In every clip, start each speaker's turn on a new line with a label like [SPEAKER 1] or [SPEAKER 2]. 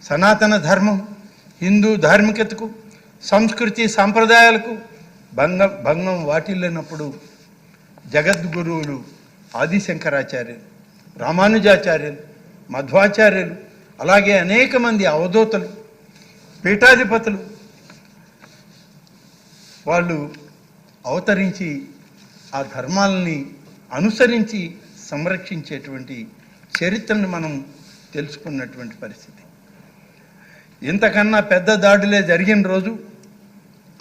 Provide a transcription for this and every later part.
[SPEAKER 1] సనాతన ధర్మం, హిందూ ధార్మికతకు, సంస్కృతి సాంప్రదాయాలకు భంగం వాటిల్లినప్పుడు జగద్గురువులు ఆదిశంకరాచార్యులు, రామానుజాచార్యులు, మధ్వాచార్యులు, అలాగే అనేక మంది అవధూతలు, పీఠాధిపతులు వాళ్ళు అవతరించి ఆ ధర్మాలని అనుసరించి సంరక్షించేటువంటి చరిత్రను మనం తెలుసుకున్నటువంటి పరిస్థితి. ఇంతకన్నా పెద్ద దాడులే జరిగిన రోజు,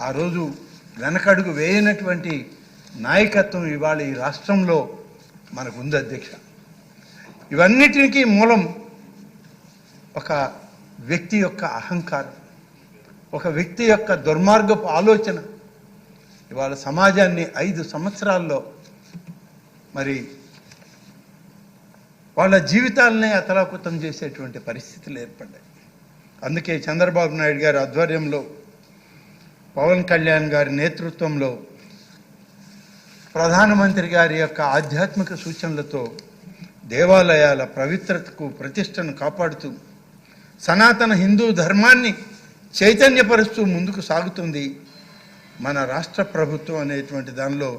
[SPEAKER 1] ఆ రోజు వెనకడుగు వేయనటువంటి నాయకత్వం ఇవాళ ఈ రాష్ట్రంలో మనకు ఉంది అధ్యక్ష. ఇవన్నిటికీ మూలం ఒక వ్యక్తి యొక్క అహంకారం, ఒక వ్యక్తి యొక్క దుర్మార్గపు ఆలోచన ఇవాళ సమాజాన్ని 5 సంవత్సరాల్లో మరి వాళ్ళ జీవితాలనే అతలాకుతం చేసేటువంటి పరిస్థితులు ఏర్పడ్డాయి. అందుకే చంద్రబాబు నాయుడు గారి ఆధ్వర్యంలో, పవన్ కళ్యాణ్ గారి నేతృత్వంలో, ప్రధానమంత్రి గారి యొక్క ఆధ్యాత్మిక సూచనలతో దేవాలయాల పవిత్రతకు ప్రతిష్టను కాపాడుతూ సనాతన హిందూ ధర్మాన్ని చైతన్యపరుస్తూ ముందుకు సాగుతుంది మన రాష్ట్ర ప్రభుత్వం అనేటువంటి దానిలో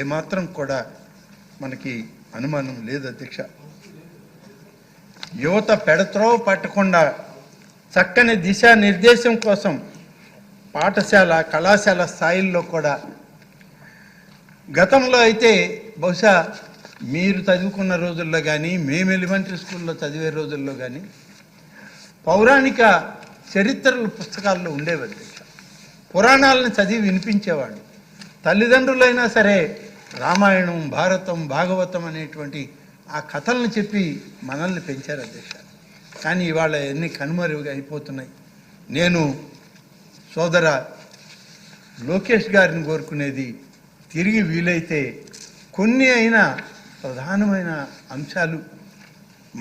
[SPEAKER 1] ఏమాత్రం కూడా మనకి అనుమానం లేదు అధ్యక్ష. యువత పెడత్రోవ పట్టకుండా చక్కని దిశానిర్దేశం కోసం పాఠశాల, కళాశాల స్థాయిల్లో కూడా, గతంలో అయితే బహుశా మీరు చదువుకున్న రోజుల్లో కానీ, మేము ఎలిమెంటరీ స్కూల్లో చదివే రోజుల్లో కానీ పౌరాణిక చరిత్రల పుస్తకాల్లో ఉండేవి అధ్యక్ష. పురాణాలను చదివి వినిపించేవాడు. తల్లిదండ్రులైనా సరే రామాయణం, భారతం, భాగవతం అనేటువంటి ఆ కథలను చెప్పి మనల్ని పెంచారు అధ్యక్ష. కానీ ఇవాళ ఎన్ని కనుమరుగా అయిపోతున్నాయి. నేను సోదర లోకేష్ గారిని కోరుకునేది, తిరిగి వీలైతే కొన్ని అయినా ప్రధానమైన అంశాలు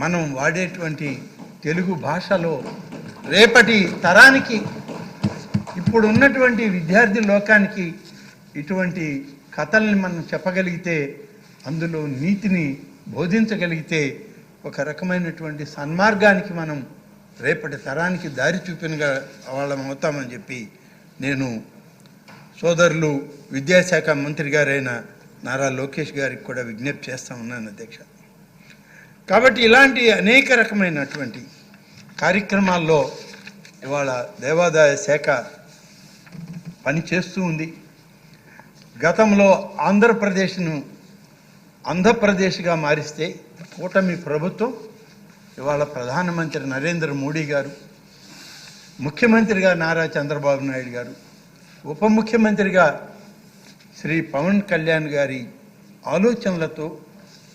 [SPEAKER 1] మనం వాడేటువంటి తెలుగు భాషలో రేపటి తరానికి, ఇప్పుడు ఉన్నటువంటి విద్యార్థి లోకానికి ఇటువంటి కథల్ని మనం చెప్పగలిగితే, అందులో నీతిని బోధించగలిగితే ఒక రకమైనటువంటి సన్మార్గానికి మనం రేపటి తరానికి దారి చూపినగా వాళ్ళం అవుతామని చెప్పి నేను సోదరులు విద్యాశాఖ మంత్రి గారైన నారా లోకేష్ గారికి కూడా విజ్ఞప్తి చేస్తూ ఉన్నాను అధ్యక్ష. కాబట్టి ఇలాంటి అనేక రకమైనటువంటి కార్యక్రమాల్లో ఇవాళ దేవాదాయ శాఖ పనిచేస్తూ ఉంది. గతంలో ఆంధ్రప్రదేశ్గా మారిస్తే కూటమి ప్రభుత్వం ఇవాళ ప్రధానమంత్రి నరేంద్ర మోడీ గారు, ముఖ్యమంత్రిగా నారా చంద్రబాబు నాయుడు గారు, ఉప ముఖ్యమంత్రిగా శ్రీ పవన్ కళ్యాణ్ గారి ఆలోచనలతో,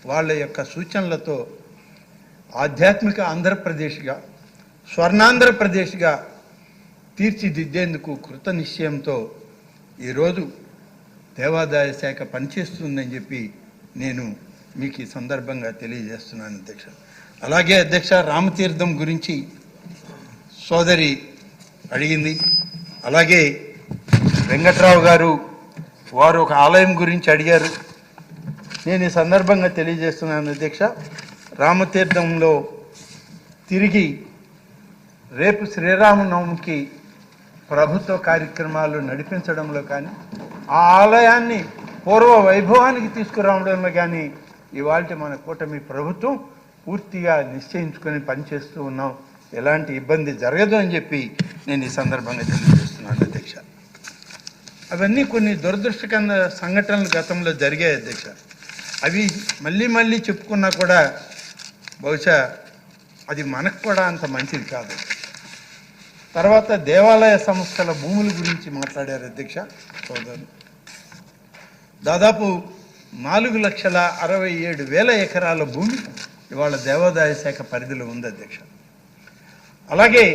[SPEAKER 1] వాళ్ళ యొక్క సూచనలతో ఆధ్యాత్మిక ఆంధ్రప్రదేశ్గా, స్వర్ణాంధ్రప్రదేశ్గా తీర్చిదిద్దేందుకు కృత నిశ్చయంతో ఈరోజు దేవాదాయ శాఖ పనిచేస్తుందని చెప్పి నేను మీకు ఈ సందర్భంగా తెలియజేస్తున్నాను అధ్యక్ష. అలాగే అధ్యక్ష, రామతీర్థం గురించి సోదరి అడిగింది. అలాగే వెంకట్రావు గారు వారు ఒక ఆలయం గురించి అడిగారు. నేను ఈ సందర్భంగా తెలియజేస్తున్నాను అధ్యక్ష, రామతీర్థంలో తిరిగి రేపు శ్రీరామనవమికి ప్రభుత్వ కార్యక్రమాలు నడిపించడంలో కానీ, ఆ ఆలయాన్ని పూర్వ వైభవానికి తీసుకురావడంలో కానీ ఇవాళ మన కూటమి ప్రభుత్వం పూర్తిగా నిశ్చయించుకొని పనిచేస్తూ ఉన్నాం. ఎలాంటి ఇబ్బంది జరగదు అని చెప్పి నేను ఈ సందర్భంగా తెలియజేస్తున్నాను అధ్యక్ష. అవన్నీ కొన్ని దురదృష్టకర సంఘటనలు గతంలో జరిగాయి అధ్యక్ష. అవి మళ్ళీ మళ్ళీ చెప్పుకున్నా కూడా బహుశా అది మనకు కూడా అంత మంచిది కాదు. తర్వాత దేవాలయ సంస్థల భూముల గురించి మాట్లాడారు అధ్యక్ష సోదరులు. దాదాపు 4,67,000 ఎకరాల భూమి ఇవాళ దేవాదాయ శాఖ పరిధిలో ఉంది అధ్యక్ష. అలాగే